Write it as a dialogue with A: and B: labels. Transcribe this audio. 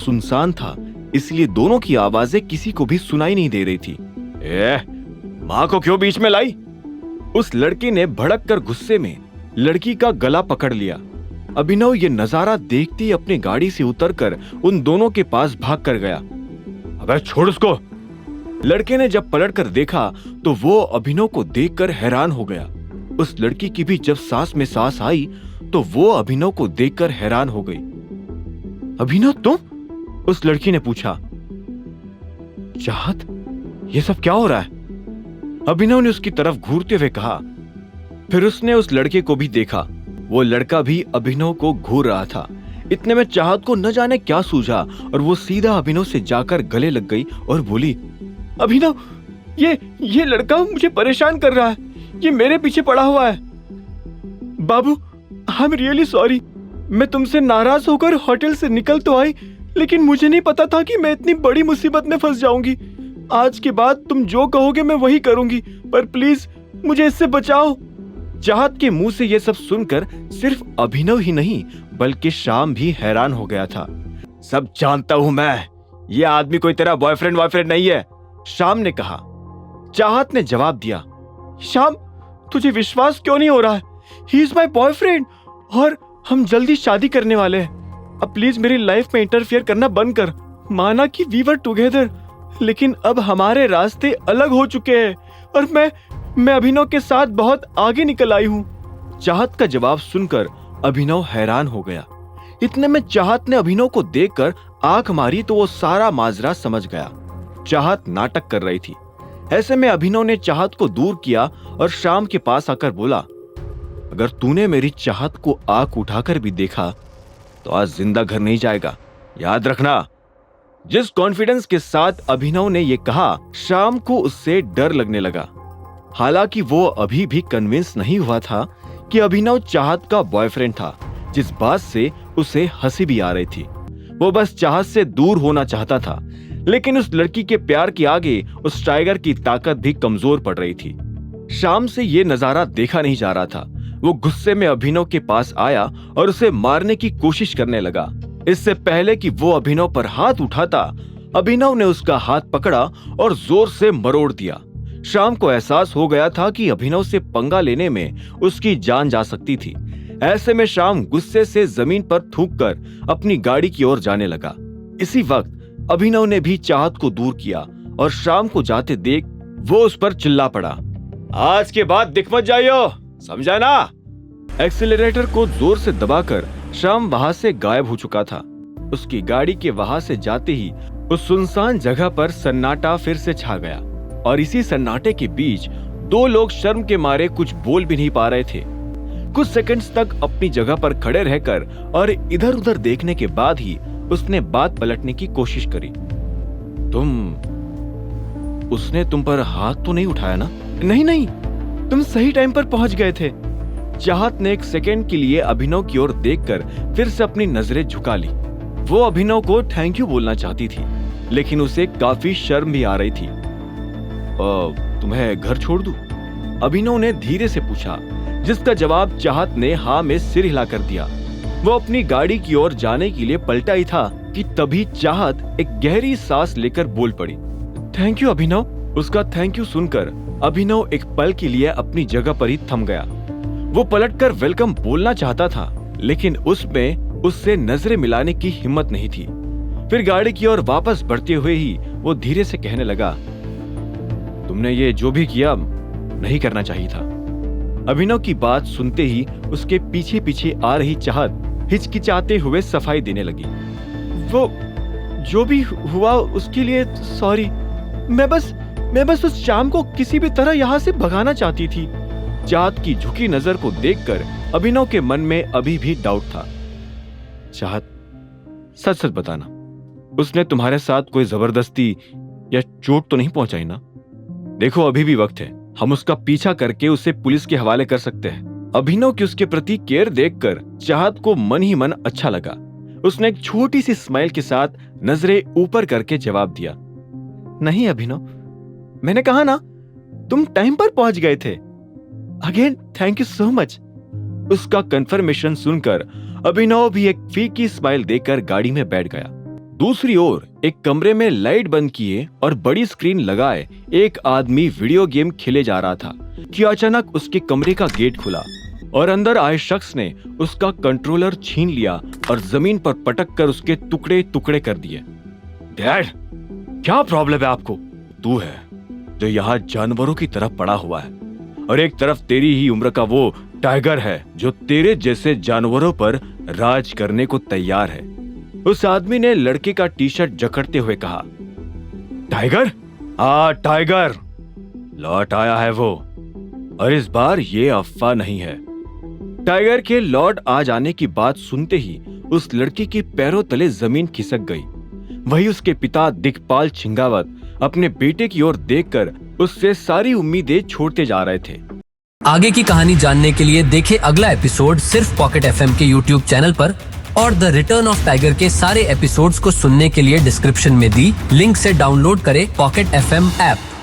A: सुनसान था, इसलिए दोनों की आवाजें किसी को भी सुनाई नहीं दे रही थी। माँ को क्यों बीच में लाई? उस लड़के ने भड़क कर गुस्से में लड़की का गला पकड़ लिया। अभिनव ये नजारा देखते ही अपनी गाड़ी से उतरकर उन दोनों के पास भाग कर गया। अबे छोड़ उसको। लड़के ने जब पलट कर देखा तो वो अभिनव को देखकर हैरान हो गया। उस लड़की की भी जब सांस में सांस आई तो वो अभिनव को देखकर हैरान हो गई। अभिनव तुम? उस लड़की ने पूछा। चाहत, ये सब क्या हो रहा है? अभिनव ने उसकी तरफ घूरते हुए कहा। फिर उसने उस लड़के को भी देखा। वो लड़का भी अभिनव को घूर रहा था। इतने में चाहत को न जाने क्या सूझा और वो सीधा अभिनव से जाकर गले लग गई और बोली, अभिनव, ये लड़का मुझे परेशान कर रहा है। ये मेरे पीछे पड़ा हुआ है। बाबू, आई एम रियली सॉरी। मैं तुमसे नाराज होकर होटल से निकल तो आई, लेकिन मुझे नहीं पता था कि मैं इतनी बड़ी मुसीबत में फंस जाऊंगी। आज के बाद तुम जो कहोगे मैं वही करूंगी, पर प्लीज मुझे इससे बचाओ। चाहत के मुंह से यह सब सुनकर सिर्फ अभिनव ही नहीं बल्कि श्याम भी हैरान हो गया था। सब जानता हूं मैं, ये आदमी कोई तेरा बॉयफ्रेंड नहीं है, श्याम ने कहा। चाहत ने जवाब दिया, श्याम, तुझे विश्वास क्यों नहीं हो रहा है? ही इज माई बॉयफ्रेंड और हम जल्दी शादी करने वाले हैं। अब प्लीज मेरी लाइफ में इंटरफियर करना बंद कर। माना कि वी वर टुगेदर, लेकिन अब हमारे रास्ते अलग हो चुके हैं और मैं अभिनव के साथ बहुत आगे निकल आई हूँ। चाहत का जवाब सुनकर अभिनव हैरान हो गया। इतने में चाहत ने अभिनव को देखकर आंख मारी तो वो सारा माजरा समझ गया। चाहत नाटक कर रही थी। ऐसे में अभिनव ने चाहत को दूर किया और श्याम के पास आकर बोला, अगर तूने मेरी चाहत को आंख उठाकर भी देखा तो आज जिंदा घर नहीं जाएगा, याद रखना। जिस कॉन्फिडेंस के साथ अभिनव ने यह कहा, श्याम को उससे डर लगने लगा। हालांकि वो अभी भी कन्विंस नहीं हुआ था कि अभिनव चाहत का बॉयफ्रेंड था, जिस बात से उसे हंसी भी आ रही थी। वो बस चाहत से दूर होना चाहता था, लेकिन उस लड़की के प्यार के आगे उस टाइगर की ताकत भी कमजोर पड़ रही थी। शाम से ये नजारा देखा नहीं जा रहा था। वो गुस्से में अभिनव के पास आया और उसे मारने की कोशिश करने लगा। इससे पहले कि वो अभिनव पर हाथ उठाता, अभिनव ने उसका हाथ पकड़ा और जोर से मरोड़ दिया। शाम को एहसास हो गया था कि अभिनव से पंगा लेने में उसकी जान जा सकती थी। ऐसे में शाम गुस्से से जमीन पर थूककर अपनी गाड़ी की ओर जाने लगा। इसी वक्त अभिनव ने भी चाहत को दूर किया और शाम को जाते देख वो उस पर चिल्ला पड़ा, आज के बाद दिख मत जाइयो, समझा ना? एक्सीलरेटर को जोर से दबाकर शाम वहां से गायब हो चुका था। उसकी गाड़ी के वहां से जाते ही उस सुनसान जगह पर सन्नाटा फिर से छा गया और इसी सन्नाटे के बीच दो लोग शर्म के मारे कुछ बोल भी नहीं पा रहे थे। कुछ सेकंड्स तक अपनी जगह पर खड़े रहकर और इधर उधर देखने के बाद ही उसने बात पलटने की कोशिश करी। उसने तुम पर हाथ तो नहीं उठाया ना? नहीं, तुम सही टाइम पर पहुंच गए थे। चाहत ने एक सेकंड के लिए अभिनव की ओर देखकर फिर से अपनी नजरें झुका ली। वो अभिनव को थैंक यू बोलना चाहती थी, लेकिन उसे काफी शर्म भी आ रही थी। तुम्हें घर छोड़ दूं? अभिनव ने धीरे से पूछा, जिसका जवाब चाहत ने हाँ में सिर हिलाकर दिया। वो अपनी गाड़ी की ओर जाने के लिए पलटा ही था कि तभी चाहत एक गहरी सांस लेकर बोल पड़ी, थैंक यू अभिनव। उसका थैंक यू सुनकर अभिनव एक पल के लिए अपनी जगह पर ही थम गया। वो पलटकर वेलकम बोलना चाहता था, लेकिन उसमें उससे नजरें मिलाने की हिम्मत नहीं थी। फिर गाड़ी की ओर वापस बढ़ते हुए ही वो धीरे से कहने लगा, तुमने ये जो भी किया नहीं करना चाहिए था। अभिनव की बात सुनते ही उसके पीछे पीछे आ रही चाहत हिचकिचाते हुए सफाई देने लगी। वो जो भी हुआ उसके लिए सॉरी। मैं बस उस शाम को किसी भी तरह यहाँ से भगाना चाहती थी। चाहत की झुकी नजर को देखकर अभिनव के मन में अभी भी डाउट था। चाहत, सच सच बताना, उसने तुम्हारे साथ कोई जबरदस्ती या चोट तो नहीं पहुंचाई ना? देखो अभी भी वक्त है, हम उसका पीछा करके उसे पुलिस के हवाले कर सकते हैं। अभिनव की उसके प्रति केयर देखकर चाहत को मन ही मन अच्छा लगा। उसने एक छोटी सी स्माइल के साथ नजरें ऊपर करके जवाब दिया, नहीं अभिनव, मैंने कहा ना तुम टाइम पर पहुंच गए थे। Again thank you so much. उसका कंफर्मेशन सुनकर अभिनव भी एक फीकी स्माइल देकर गाड़ी में बैठ गया। दूसरी ओर एक कमरे में लाइट बंद किए और बड़ी स्क्रीन लगाए एक आदमी वीडियो गेम खेले जा रहा था कि अचानक उसके कमरे का गेट खुला और अंदर आए शख्स ने उसका कंट्रोलर छीन लिया और जमीन पर पटक कर उसके टुकड़े टुकड़े कर दिए। डैड, क्या प्रॉब्लम है आपको? तू है जो यहाँ जानवरों की तरफ पड़ा हुआ है और एक तरफ तेरी ही उम्र का वो टाइगर है जो तेरे जैसे जानवरों पर राज करने को तैयार है। उस आदमी ने लड़के का टी शर्ट जकड़ते हुए कहा, टाइगर? हाँ टाइगर, लौट आया है वो, और इस बार ये अफवाह नहीं है। टाइगर के लौट आ जाने की बात सुनते ही उस लड़के के पैरों तले जमीन खिसक गई। वही उसके पिता दिग्पाल छिंगावत अपने बेटे की ओर देखकर उससे सारी उम्मीदें छोड़ते जा रहे थे।
B: आगे की कहानी जानने के लिए देखें अगला एपिसोड सिर्फ पॉकेट एफएम के यूट्यूब चैनल पर, और द रिटर्न ऑफ टाइगर के सारे एपिसोड्स को सुनने के लिए डिस्क्रिप्शन में दी लिंक से डाउनलोड करें पॉकेट एफएम ऐप।